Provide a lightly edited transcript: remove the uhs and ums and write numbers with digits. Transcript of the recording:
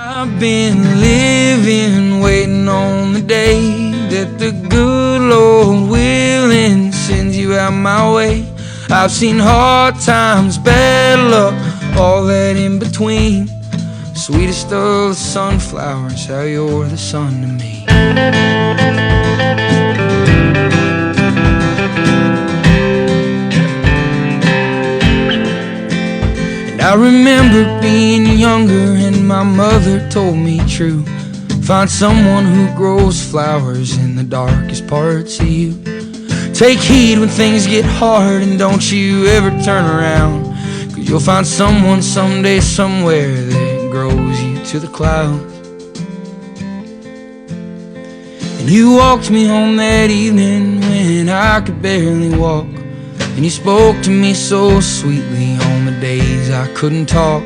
I've been living, waiting on the day that the good Lord willing sends you out my way. I've seen hard times, bad luck, all that in between. Sweetest of the sunflowers, how you're the sun to me. And I remember being younger and my mother told me true. Find someone who grows flowers in the darkest parts of you. Take heed when things get hard and don't you ever turn around, 'cause you'll find someone someday somewhere that grows you to the clouds. And you walked me home that evening when I could barely walk, and you spoke to me so sweetly on the days I couldn't talk.